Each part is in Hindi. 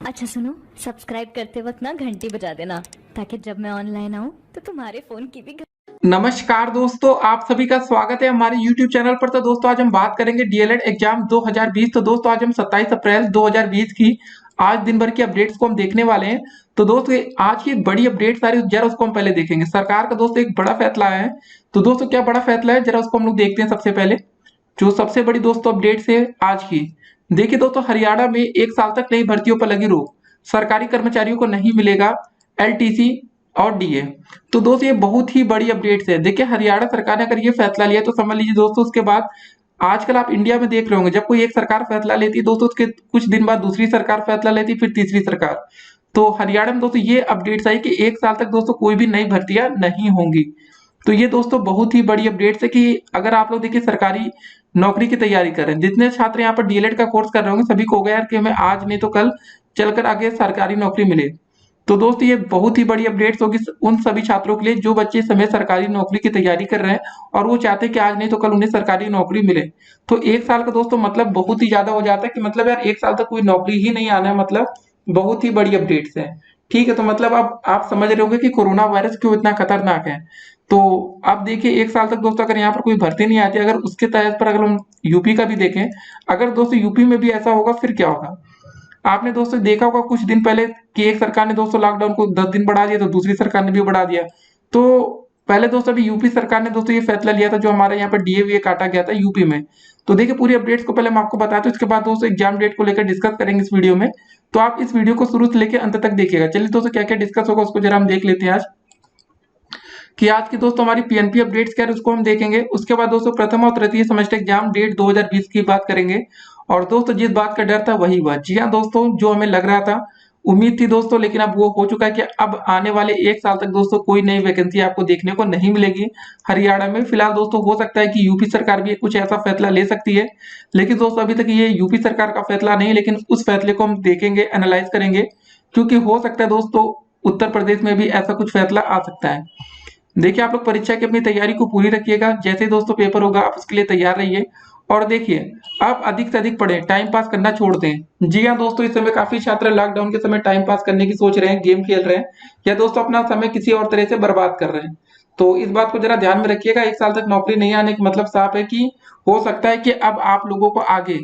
अच्छा सुनो, सब्सक्राइब करते वक्त ना घंटी बजा देना ताकि जब मैं ऑनलाइन आऊँ तो तुम्हारे फोन की भी नमस्कार दोस्तों, आप सभी का स्वागत है हमारे YouTube चैनल पर। तो दोस्तों आज हम बात करेंगे डीएलएड एग्जाम 2020। तो दोस्तों आज हम 27 अप्रैल 2020 की आज दिन भर की अपडेट्स को हम देखने वाले हैं। तो दोस्तों आज की एक बड़ी अपडेट सारी जरा उसको हम पहले देखेंगे। सरकार का दोस्तों एक बड़ा फैसला आया है। तो दोस्तों क्या बड़ा फैसला है, जरा उसको हम लोग देखते हैं। सबसे पहले जो सबसे बड़ी दोस्तों अपडेट्स है आज की, देखिए दोस्तों हरियाणा में 1 साल तक नई भर्तियों पर लगी रोक, सरकारी कर्मचारियों को नहीं मिलेगा एलटीसी और डीए। तो दोस्तों ये बहुत ही बड़ी अपडेट्स है। देखिए हरियाणा सरकार ने अगर ये फैसला लिया तो समझ लीजिए दोस्तों उसके बाद आजकल आप इंडिया में देख रहे होंगे, जब कोई एक सरकार फैसला लेती है दोस्तों उसके कुछ दिन बाद दूसरी सरकार फैसला लेती, फिर तीसरी सरकार। तो हरियाणा में दोस्तों ये अपडेट्स आई कि 1 साल तक दोस्तों कोई भी नई भर्तियां नहीं होंगी। तो ये दोस्तों बहुत ही बड़ी अपडेट्स है कि अगर आप लोग देखिए सरकारी नौकरी की तैयारी कर रहे हैं, जितने छात्र यहाँ पर डीएलएड का कोर्स कर रहे होंगे सभी को होगा यार कि हमें आज नहीं तो कल चलकर आगे सरकारी नौकरी मिले। तो दोस्तों ये बहुत ही बड़ी अपडेट्स होगी उन सभी छात्रों के लिए जो बच्चे इस समय सरकारी नौकरी की तैयारी कर रहे हैं और वो चाहते हैं कि आज नहीं तो कल उन्हें सरकारी नौकरी मिले। तो 1 साल का दोस्तों मतलब बहुत ही ज्यादा हो जाता है कि मतलब यार 1 साल तक कोई नौकरी ही नहीं आना है, मतलब बहुत ही बड़ी अपडेट्स है। ठीक है, तो मतलब अब आप समझ रहे होंगे कि कोरोना वायरस क्यों इतना खतरनाक है। तो अब देखिए 1 साल तक दोस्तों अगर यहाँ पर कोई भर्ती नहीं आती, अगर उसके तहत पर अगर हम यूपी का भी देखें, अगर दोस्तों यूपी में भी ऐसा होगा फिर क्या होगा। आपने दोस्तों देखा होगा कुछ दिन पहले कि एक सरकार ने दोस्तों लॉकडाउन को 10 दिन बढ़ा दिया, तो दूसरी सरकार ने भी बढ़ा दिया। तो पहले दोस्तों अभी यूपी सरकार ने दोस्तों ये फैसला लिया था, जो हमारे यहाँ पर डीए वीए काटा गया था यूपी में। तो देखिए पूरी अपडेट्स को पहले मैं आपको बताता हूँ, इसके बाद दोस्तों एग्जाम डेट को लेकर डिस्कस करेंगे इस वीडियो में। तो आप इस वीडियो को शुरू से लेकर अंत तक देखिएगा। चलिए दोस्तों क्या क्या डिस्कस होगा उसको जरा हम देख लेते हैं आज कि आज की दोस्तों हमारी पीएनपी अपडेट्स क्या है उसको हम देखेंगे। उसके बाद दोस्तों प्रथम और तृतीय सेमेस्टर एग्जाम डेट 2020 की बात करेंगे। और दोस्तों जिस बात का डर था वही हुआ। जी हाँ दोस्तों, जो हमें लग रहा था, उम्मीद थी दोस्तों, लेकिन अब वो हो चुका है कि अब आने वाले 1 साल तक दोस्तों कोई नई वैकेंसी आपको देखने को नहीं मिलेगी हरियाणा में। फिलहाल दोस्तों हो सकता है कि यूपी सरकार भी कुछ ऐसा फैसला ले सकती है, लेकिन दोस्तों अभी तक ये यूपी सरकार का फैसला नहीं, लेकिन उस फैसले को हम देखेंगे, एनालाइज करेंगे, क्योंकि हो सकता है दोस्तों उत्तर प्रदेश में भी ऐसा कुछ फैसला आ सकता है। देखिए आप लोग परीक्षा की अपनी तैयारी को पूरी रखिएगा, जैसे ही दोस्तों पेपर होगा आप उसके लिए तैयार रहिए। और देखिए आप अधिक से अधिक पढ़ें, टाइम पास करना छोड़ दें। जी हाँ दोस्तों, इस समय काफी छात्र लॉकडाउन के समय टाइम पास करने की सोच रहे हैं, गेम खेल रहे हैं या दोस्तों अपना समय किसी और तरह से बर्बाद कर रहे हैं। तो इस बात को जरा ध्यान में रखिएगा। 1 साल तक नौकरी नहीं आने का मतलब साफ है कि हो सकता है कि अब आप लोगों को आगे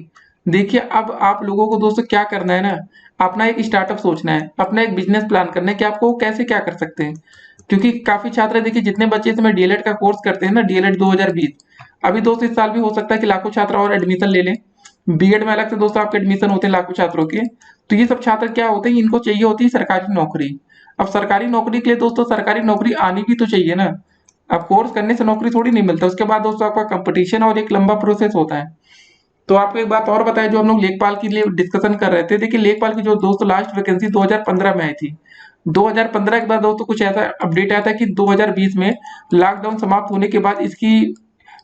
देखिए, अब आप लोगों को दोस्तों क्या करना है ना, अपना एक स्टार्टअप सोचना है, अपना एक बिजनेस प्लान करना है कि आपको कैसे क्या कर सकते हैं। क्योंकि काफी छात्र देखिए जितने बच्चे इसमें डीएलएड का कोर्स करते हैं ना, डीएलएड 2020, अभी दोस्तों इस साल भी हो सकता है कि लाखों छात्र और एडमिशन ले लें। बीएड में अलग से दोस्तों आपके एडमिशन होते हैं लाखों छात्रों के। तो ये सब छात्र क्या होते हैं, इनको चाहिए होती है सरकारी नौकरी। अब सरकारी नौकरी के लिए दोस्तों सरकारी नौकरी आनी भी तो चाहिए ना। अब कोर्स करने से नौकरी थोड़ी नहीं मिलता, उसके बाद दोस्तों आपका कंपटीशन और एक लंबा प्रोसेस होता है। तो आपको एक बात और बताएं, जो हम लोग लेखपाल के लिए डिस्कशन कर रहे थे, देखिए लेखपाल की जो दोस्तों लास्ट वैकेंसी 2015 में आई थी, 2015 के बाद दोस्तों कुछ ऐसा अपडेट आया था कि 2020 में लॉकडाउन समाप्त होने के बाद इसकी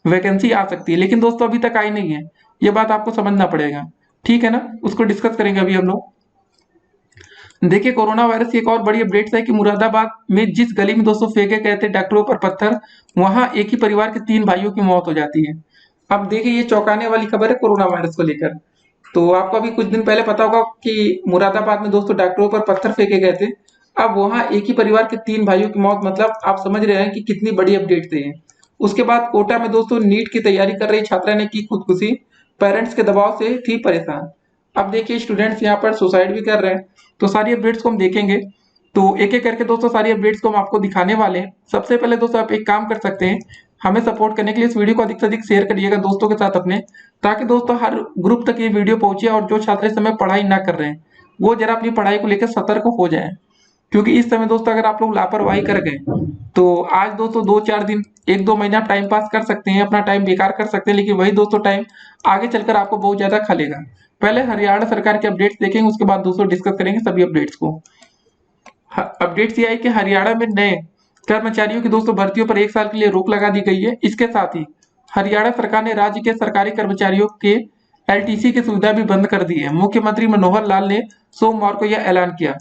वैकेंसी आ सकती है, लेकिन दोस्तों अभी तक आई नहीं है। ये बात आपको समझना पड़ेगा, ठीक है ना, उसको डिस्कस करेंगे अभी हम लोग। देखिए कोरोना वायरस की एक और बड़ी अपडेट है कि मुरादाबाद में जिस गली में दोस्तों फेंके गए थे डॉक्टरों पर पत्थर, वहां एक ही परिवार के 3 भाइयों की मौत हो जाती है। अब देखिए ये चौंकाने वाली खबर है कोरोना वायरस को लेकर। तो आपको अभी कुछ दिन पहले पता होगा कि मुरादाबाद में दोस्तों डॉक्टरों पर पत्थर फेंके गए थे। अब वहां एक ही परिवार के 3 भाइयों की मौत, मतलब आप समझ रहे हैं कि कितनी बड़ी अपडेट थी ये। उसके बाद कोटा में दोस्तों नीट की तैयारी कर रही छात्रा ने की खुदकुशी, पेरेंट्स के दबाव से थी परेशान। अब देखिए स्टूडेंट्स यहाँ पर सुसाइड भी कर रहे हैं। तो सारी अपडेट्स को हम देखेंगे। तो एक एक करके दोस्तों सारी अपडेट्स को हम आपको दिखाने वाले हैं। सबसे पहले दोस्तों आप एक काम कर सकते हैं, हमें सपोर्ट करने के लिए इस वीडियो को अधिक से अधिक शेयर करिएगा दोस्तों के साथ अपने, ताकि दोस्तों हर ग्रुप तक ये वीडियो पहुंचे और जो छात्र इस समय पढ़ाई ना कर रहे हैं वो जरा अपनी पढ़ाई को लेकर सतर्क हो जाए। क्योंकि इस समय दोस्तों अगर आप लोग लापरवाही कर गए तो आज दोस्तों 2-4 दिन 1-2 महीना आप टाइम पास कर सकते हैं, अपना टाइम बेकार कर सकते हैं, लेकिन वही दोस्तों टाइम आगे चलकर आपको बहुत ज्यादा खलेगा। पहले हरियाणा सरकार के अपडेट्स देखेंगे, उसके बाद दोस्तों डिस्कस करेंगे सभी अपडेट्स को। अपडेट्स ये आई कि हरियाणा में नए कर्मचारियों की दोस्तों भर्तियों पर 1 साल के लिए रोक लगा दी गई है। इसके साथ ही हरियाणा सरकार ने राज्य के सरकारी कर्मचारियों के एलटीसी की सुविधा भी बंद कर दी है। मुख्यमंत्री मनोहर लाल ने सोमवार को यह ऐलान किया।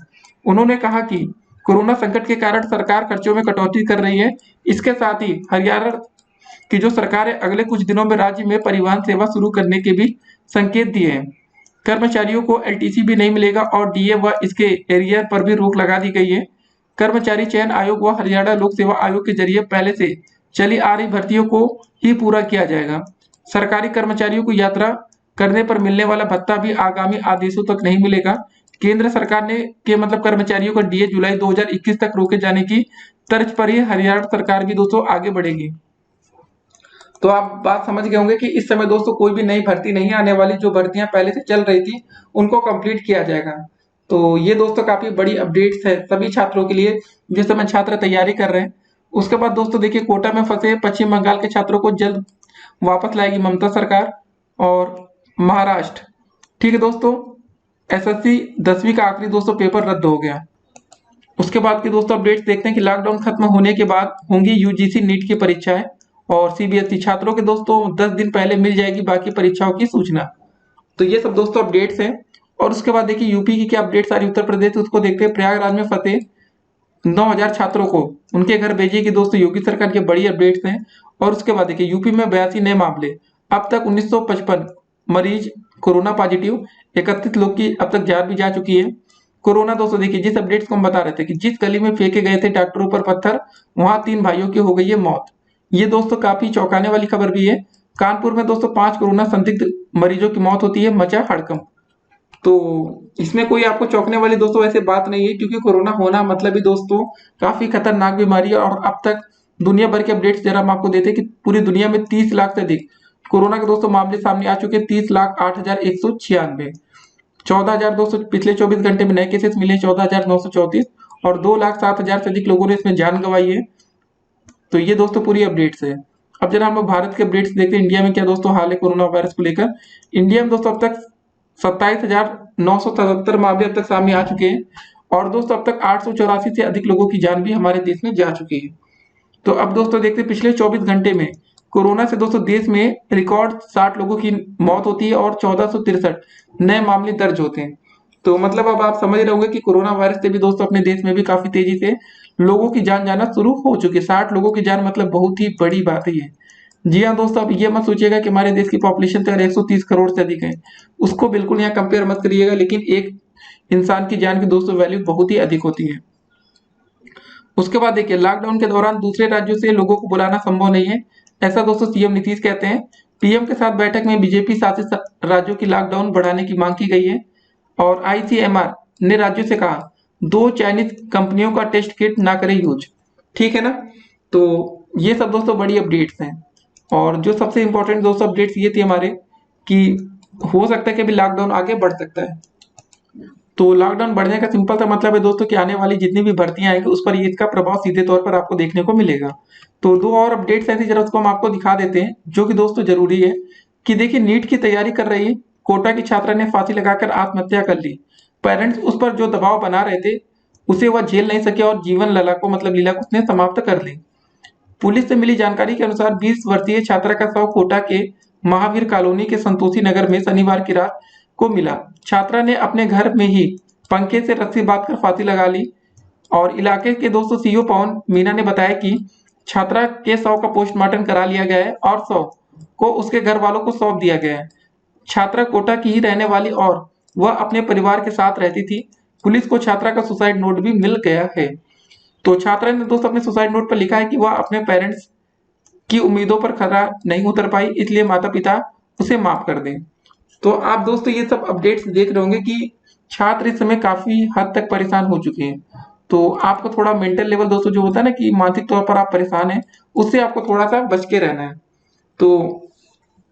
उन्होंने कहा कि कोरोना संकट के कारण सरकार खर्चों में कटौती कर रही है। इसके साथ ही हरियाणा की जो सरकार है अगले कुछ दिनों में राज्य में परिवहन सेवा शुरू करने के भी संकेत दिए हैं। कर्मचारियों को एलटीसी भी नहीं मिलेगा और डीए व इसके एरियर पर भी रोक लगा दी गई है। कर्मचारी चयन आयोग व हरियाणा लोक सेवा आयोग के जरिए पहले से चली आ रही भर्तियों को ही पूरा किया जाएगा। सरकारी कर्मचारियों को यात्रा करने पर मिलने वाला भत्ता भी आगामी आदेशों तक नहीं मिलेगा। केंद्र सरकार ने के मतलब कर्मचारियों का डीए जुलाई 2021 तक रोके जाने की तर्ज पर ही हरियाणा सरकार भी दोस्तों आगे बढ़ेगी। तो आप बात समझ गए होंगे कि इस समय दोस्तों कोई भी नई भर्ती नहीं आने वाली, जो भर्तियां पहले से चल रही थी उनको कंप्लीट किया जाएगा। तो ये दोस्तों काफी बड़ी अपडेट्स है सभी छात्रों के लिए जिस समय छात्र तैयारी कर रहे हैं। उसके बाद दोस्तों देखिए, कोटा में फंसे पश्चिम बंगाल के छात्रों को जल्द वापस लाएगी ममता सरकार और महाराष्ट्र। ठीक है दोस्तों, एसएससी 10वीं का आखिरी दोस्तों पेपर रद्द हो गया। उसके बाद के दोस्तों अपडेट्स देखते हैं कि लॉकडाउन खत्म होने के बाद होंगी यूजीसी नीट की परीक्षाएं और सीबीएसई छात्रों के दोस्तों 10 दिन पहले मिल जाएगी बाकी परीक्षाओं की सूचना। तो ये सब दोस्तों अपडेट्स हैं। और उसके बाद देखिए यूपी की क्या अपडेट्स आ रही उत्तर प्रदेश, उसको देखते हैं। प्रयागराज में फंसे 9000 छात्रों को उनके घर भेजेगी दोस्तों योगी सरकार की बड़ी अपडेट्स हैं। और उसके बाद देखिए यूपी में 82 नए मामले, अब तक 1955 मरीज कोरोना पॉजिटिव, 31 लोग की अब तक जान भी जा चुकी है। कोरोना दोस्तों देखिए, जिस अपडेट्स को हम बता रहे थे कि जिस गली में फेंके गए थे डॉक्टरों पर पत्थर, वहां 3 भाइयों की हो गई है मौत। ये दोस्तों काफी चौंकाने वाली खबर भी है। कानपुर में दोस्तों 5 कोरोना संदिग्ध मरीजों की मौत होती है, मचा हड़कंप। तो इसमें कोई आपको चौंकने वाली दोस्तों ऐसे बात नहीं है, क्योंकि कोरोना होना मतलब ही दोस्तों काफी खतरनाक बीमारी है। और अब तक दुनिया भर के अपडेट्स जरा हम आपको देते हैं कि पूरी दुनिया में 30 लाख से अधिक कोरोना के दोस्तों मामले सामने आ चुके हैं। 30,08,196, 14,200 पिछले 24 घंटे में नए केसेस मिले 14,934 और 2,07,000 से अधिक लोगों ने इसमें जान गंवाई है। तो ये दोस्तों पूरी अपडेट्स है। अब जरा हम लोग भारत के अपडेट्स देखते हैं, इंडिया में क्या दोस्तों हाल है कोरोना वायरस को लेकर। इंडिया में दोस्तों अब तक 27,977 मामले अब तक सामने आ चुके हैं और दोस्तों अब तक 884 से अधिक लोगों की जान भी हमारे देश में जा चुकी है। तो अब दोस्तों देखते हैं पिछले 24 घंटे में कोरोना से दोस्तों देश में रिकॉर्ड 60 लोगों की मौत होती है और 1463 नए मामले दर्ज होते हैं। तो मतलब अब आप समझ रहे होंगे कि कोरोना वायरस से भी दोस्तों अपने देश में भी काफी तेजी से लोगों की जान जाना शुरू हो चुकी है। 60 लोगों की जान मतलब बहुत ही बड़ी बात है ये। जी हाँ दोस्तों, अब ये मत सोचिएगा कि हमारे देश की पॉपुलेशन तो 130 करोड़ से अधिक है, उसको बिल्कुल यहाँ कंपेयर मत करिएगा। लेकिन एक इंसान की जान की दोस्तों वैल्यू बहुत ही अधिक होती है। उसके बाद देखिए, लॉकडाउन के दौरान दूसरे राज्यों से लोगों को बुलाना संभव नहीं है, ऐसा दोस्तों सीएम नीतीश कहते हैं। पीएम के साथ बैठक में बीजेपी शासित राज्यों की लॉकडाउन बढ़ाने की मांग की गई है और आईसीएमआर ने राज्यों से कहा 2 चाइनीज कंपनियों का टेस्ट किट ना करें यूज। ठीक है ना। तो ये सब दोस्तों बड़ी अपडेट्स हैं। और जो सबसे इंपॉर्टेंट दोस्तों अपडेट्स ये थी हमारे कि हो सकता है कि अभी लॉकडाउन आगे बढ़ सकता है। तो लॉकडाउन बढ़ने का सिंपल सा मतलब है दोस्तों कि आने वाली जितनी भी भर्तियां आएंगी उस पर ये इसका प्रभाव सीधे तौर पर आपको देखने को मिलेगा। तो 2 और अपडेट्स ऐसी जरा उसको हम आपको दिखा देते हैं जो कि दोस्तों जरूरी है। कि देखिए, नीट की तैयारी कर रही कोटा की छात्रा ने फांसी लगाकर आत्महत्या कर ली। पेरेंट्स उस पर जो दबाव बना रहे थे उसे वह झेल नहीं सके और जीवन लला को मतलब लीला को उसने समाप्त कर ली। पुलिस से मिली जानकारी के अनुसार 20 वर्षीय छात्रा का शव कोटा के महावीर कॉलोनी के संतोषी नगर में शनिवार की रात को मिला। छात्रा ने अपने घर में ही पंखे से रस्सी बांधकर फांसी लगा ली। और इलाके के दोस्तों सीओ पवन मीना ने बताया कि छात्रा के शव का पोस्टमार्टम करा लिया गया है और शव को उसके घर वालों को सौंप दिया गया है। छात्रा कोटा की ही रहने वाली और वह अपने परिवार के साथ रहती थी। पुलिस को छात्रा का सुसाइड नोट भी मिल गया है। तो छात्रा ने दोस्तों अपने सुसाइड नोट पर लिखा है कि वह अपने पेरेंट्स की उम्मीदों पर खरा नहीं उतर पाई, इसलिए माता पिता उसे माफ कर दें। तो आप दोस्तों ये सब अपडेट्स देख रहे होंगे कि छात्र इस समय काफी हद तक परेशान हो चुके हैं। तो आपको थोड़ा मेंटल लेवल दोस्तों जो होता है ना कि मानसिक तौर पर आप परेशान हैं, उससे आपको थोड़ा सा बच के रहना है। तो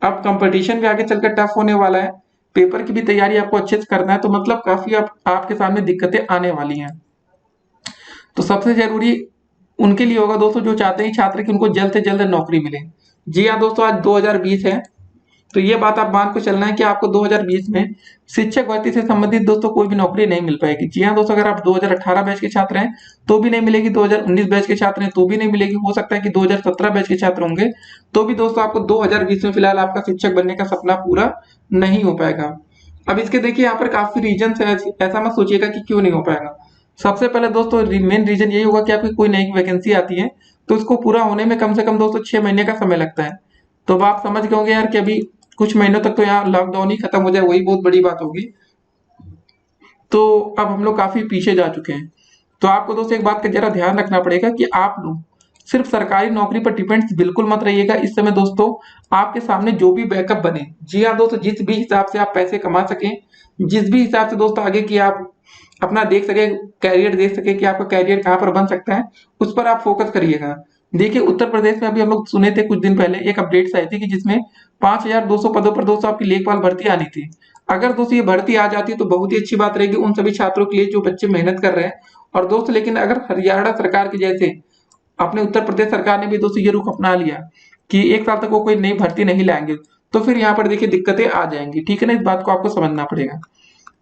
अब कंपटीशन भी आगे चलकर टफ होने वाला है, पेपर की भी तैयारी आपको अच्छे से करना है। तो मतलब काफी आपके सामने दिक्कतें आने वाली हैं। तो सबसे जरूरी उनके लिए होगा दोस्तों जो चाहते हैं छात्र कि उनको जल्द से जल्द नौकरी मिले। जी हाँ दोस्तों, आज 2020 है, तो ये बात आप मान को चलना है कि आपको 2020 में शिक्षक भर्ती से संबंधित दोस्तों कोई भी नौकरी नहीं मिल पाएगी। जी हाँ दोस्तों, अगर आप 2018 बैच के छात्र हैं तो भी नहीं मिलेगी, 2019 बैच के छात्र हैं तो भी नहीं मिलेगी, हो सकता है कि 2017 बैच के छात्र होंगे तो भी दोस्तों आपको 2020 में फिलहाल आपका शिक्षक बनने का सपना पूरा नहीं हो पाएगा। अब इसके देखिए यहाँ पर काफी रीजन है, ऐसा मत सोचिएगा कि क्यों नहीं हो पाएगा। सबसे पहले दोस्तों मेन रीजन यही होगा कि आपकी कोई नई वैकेंसी आती है तो उसको पूरा होने में कम से कम दोस्तों 6 महीने का समय लगता है। तो अब आप समझ गए होंगे यार कि अभी कुछ महीनों तक तो यहाँ लॉकडाउन ही खत्म हो जाए वही बहुत बड़ी बात होगी। तो अब हम लोग काफी पीछे जा चुके हैं। तो आपको दोस्तों एक बात का जरा ध्यान रखना पड़ेगा कि आप लोग सिर्फ सरकारी नौकरी पर डिपेंड बिल्कुल मत रहिएगा। इस समय दोस्तों आपके सामने जो भी बैकअप बने, जी हाँ दोस्तों, जिस भी हिसाब से आप पैसे कमा सकें, जिस भी हिसाब से दोस्तों आगे की आप अपना देख सके, कैरियर देख सके कि आपका कैरियर कहाँ पर बन सकता है, उस पर आप फोकस करिएगा। देखिए उत्तर प्रदेश में अभी हम लोग सुने थे कुछ दिन पहले एक अपडेट्स आई थी कि जिसमें 5200 पदों पर दोस्तों आपकी लेखपाल भर्ती आनी थी। अगर दोस्तों ये भर्ती आ जाती है तो बहुत ही अच्छी बात रहेगी उन सभी छात्रों के लिए जो बच्चे मेहनत कर रहे हैं। और दोस्तों लेकिन अगर हरियाणा सरकार के जैसे अपने उत्तर प्रदेश सरकार ने भी दोस्तों ये रुख अपना लिया कि 1 साल तक वो कोई नई भर्ती नहीं लाएंगे, तो फिर यहाँ पर देखिए दिक्कतें आ जाएंगी। ठीक है ना, इस बात को आपको समझना पड़ेगा।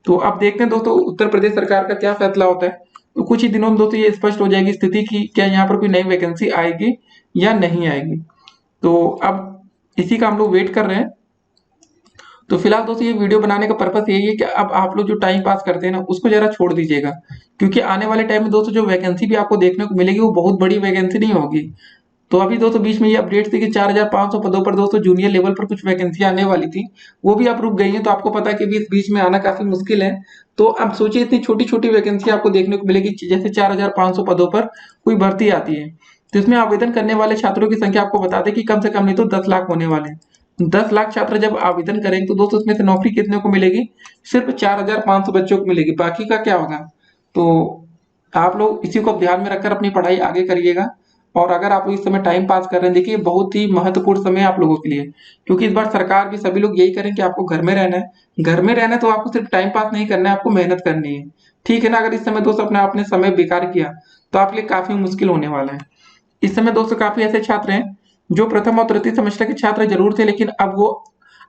तो अब देखते हैं दोस्तों उत्तर प्रदेश सरकार का क्या फैसला होता है। तो कुछ ही दिनों में दोस्तों ये स्पष्ट हो जाएगी स्थिति की क्या यहाँ पर कोई नई वैकेंसी आएगी या नहीं आएगी। तो अब इसी का हम लोग वेट कर रहे हैं। तो फिलहाल दोस्तों ये वीडियो बनाने का पर्पस यही है कि अब आप लोग जो टाइम पास करते हैं ना उसको जरा छोड़ दीजिएगा, क्योंकि आने वाले टाइम में दोस्तों जो वैकेंसी भी आपको देखने को मिलेगी वो बहुत बड़ी वैकेंसी नहीं होगी। तो अभी दोस्तों बीच में ये अपडेट थी कि 4500 पदों पर दोस्तों जूनियर लेवल पर कुछ वैकेंसी आने वाली थी, वो भी अब रुक गई है। तो आपको पता है कि इस बीच में आना काफी मुश्किल है। तो अब सोचिए इतनी छोटी छोटी वैकेंसी आपको देखने को मिलेगी, जैसे 4500 पदों पर कोई भर्ती आती है तो इसमें आवेदन करने वाले छात्रों की संख्या आपको बता दें कि कम से कम नहीं तो 10 लाख होने वाले हैं। 10 लाख छात्र जब आवेदन करेंगे तो दोस्तों उसमें से नौकरी कितने को मिलेगी, सिर्फ 4500 बच्चों को मिलेगी, बाकी का क्या होगा। तो आप लोग इसी को ध्यान में रखकर अपनी पढ़ाई आगे करिएगा। और अगर आप लोग इस समय टाइम पास कर रहे हैं, देखिए बहुत ही महत्वपूर्ण समय है आप लोगों के लिए, क्योंकि इस बार सरकार भी सभी लोग यही करें कि आपको घर में रहना है। घर में रहना है तो आपको सिर्फ टाइम पास नहीं करना है, आपको मेहनत करनी है। ठीक है ना, अगर इस समय दोस्तों अपने आपने समय बेकार किया तो आपके लिए काफी मुश्किल होने वाला है। इस समय दोस्तों काफी ऐसे छात्र हैं जो प्रथम और तृतीय सेमेस्टर के छात्र जरूर थे, लेकिन अब वो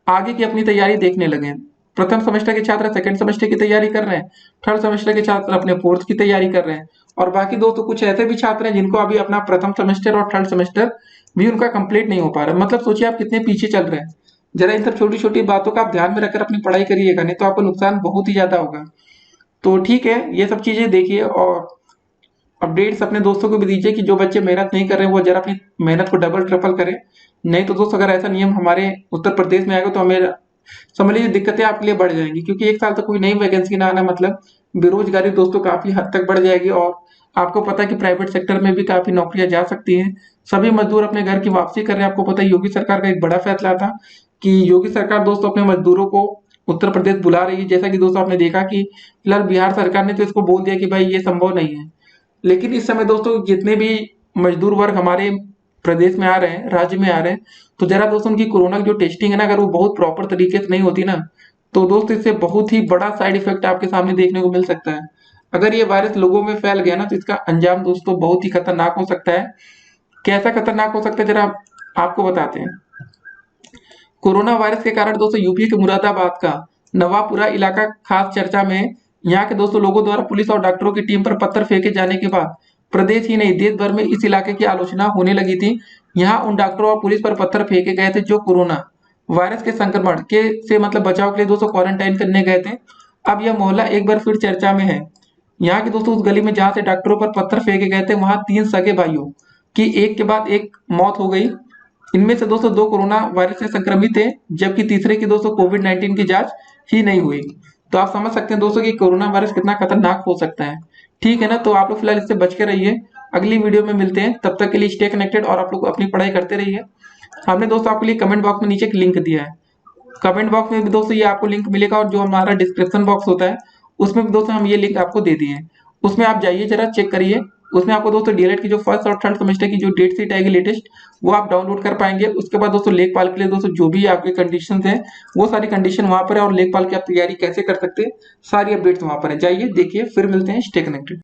आगे की अपनी तैयारी देखने लगे हैं। प्रथम सेमेस्टर के छात्र सेकंड सेमेस्टर की तैयारी कर रहे हैं, थर्ड सेमेस्टर के छात्र अपने फोर्थ की तैयारी कर रहे हैं, और बाकी दोस्तों कुछ ऐसे भी छात्र हैं जिनको अभी अपना प्रथम सेमेस्टर और थर्ड सेमेस्टर भी उनका कंप्लीट नहीं हो पा रहा है। मतलब सोचिए आप कितने पीछे चल रहे हैं। जरा इन सब छोटी छोटी बातों का आप ध्यान में रखकर अपनी पढ़ाई करिएगा, नहीं तो आपको नुकसान बहुत ही ज्यादा होगा। तो ठीक है, ये सब चीजें देखिए और अपडेट्स अपने दोस्तों को भी दीजिए कि जो बच्चे मेहनत नहीं कर रहे हैं वो जरा अपनी मेहनत को डबल ट्रिपल करें। नहीं तो दोस्तों अगर ऐसा नियम हमारे उत्तर प्रदेश में आएगा तो हमें समझ लीजिए दिक्कतें आपके लिए बढ़ जाएंगी, क्योंकि 1 साल तक कोई नई वैकेंसी ना आना मतलब बेरोजगारी दोस्तों काफी हद तक बढ़ जाएगी। और आपको पता है कि प्राइवेट सेक्टर में भी काफी नौकरियां जा सकती हैं। सभी मजदूर अपने घर की वापसी कर रहे हैं। आपको पता है योगी सरकार का एक बड़ा फैसला था कि योगी सरकार दोस्तों अपने मजदूरों को उत्तर प्रदेश बुला रही है। जैसा कि दोस्तों आपने देखा कि फिलहाल बिहार सरकार ने तो इसको बोल दिया कि भाई ये संभव नहीं है, लेकिन इस समय दोस्तों जितने भी मजदूर वर्ग हमारे प्रदेश में आ रहे हैं, राज्य में आ रहे हैं, तो जरा दोस्तों उनकी कोरोना की जो टेस्टिंग है ना, अगर वो बहुत प्रॉपर तरीके से नहीं होती ना, तो दोस्त इससे बहुत ही बड़ा साइड इफेक्ट आपके सामने देखने को मिल सकता है। अगर ये वायरस लोगों में फैल गया ना तो इसका अंजाम दोस्तों बहुत ही खतरनाक हो सकता है। कैसा खतरनाक हो सकता है जरा आपको बताते हैं। कोरोना वायरस के कारण दोस्तों यूपी के मुरादाबाद का नवापुरा इलाका खास चर्चा में है। यहाँ के दोस्तों लोगों द्वारा पुलिस और डॉक्टरों की टीम पर पत्थर फेंके जाने के बाद प्रदेश ही नहीं देश भर में इस इलाके की आलोचना होने लगी थी। यहाँ उन डॉक्टरों और पुलिस पर पत्थर फेंके गए थे जो कोरोना वायरस के संक्रमण के से मतलब बचाव के लिए दोस्तों क्वारंटाइन करने गए थे। अब यह मोहल्ला एक बार फिर चर्चा में है। यहाँ के दोस्तों उस गली में जहाँ से डॉक्टरों पर पत्थर फेंके गए थे वहां 3 सगे भाइयों की एक के बाद एक मौत हो गई। इनमें से दोस्तों 2 कोरोना वायरस से संक्रमित थे, जबकि तीसरे की दोस्तों कोविड-19 की जांच ही नहीं हुई। तो आप समझ सकते हैं दोस्तों कि कोरोना वायरस कितना खतरनाक हो सकता है। ठीक है ना, तो आप लोग फिलहाल इससे बच के रहिए। अगली वीडियो में मिलते हैं, तब तक के लिए स्टे कनेक्टेड और आप लोग अपनी पढ़ाई करते रहिए। हमने दोस्तों आपके लिए कमेंट बॉक्स में नीचे एक लिंक दिया है। कमेंट बॉक्स में भी दोस्तों ये आपको लिंक मिलेगा, और जो हमारा डिस्क्रिप्शन बॉक्स होता है उसमें भी दोस्तों हम ये लिंक आपको दे दिए हैं। उसमें आप जाइए जरा चेक करिए। उसमें आपको दोस्तों डीएलएड की जो फर्स्ट और थर्ड सेमेस्टर की जो डेट शीट आएगी लेटेस्ट, वो आप डाउनलोड कर पाएंगे। उसके बाद दोस्तों लेखपाल के लिए दोस्तों जो भी आपके कंडीशन है वो सारी कंडीशन वहां पर है, और लेखपाल की आप तैयारी कैसे कर सकते हैं सारी अपडेट्स वहां पर है। जाइए देखिए, फिर मिलते हैं, स्टे कनेक्टेड।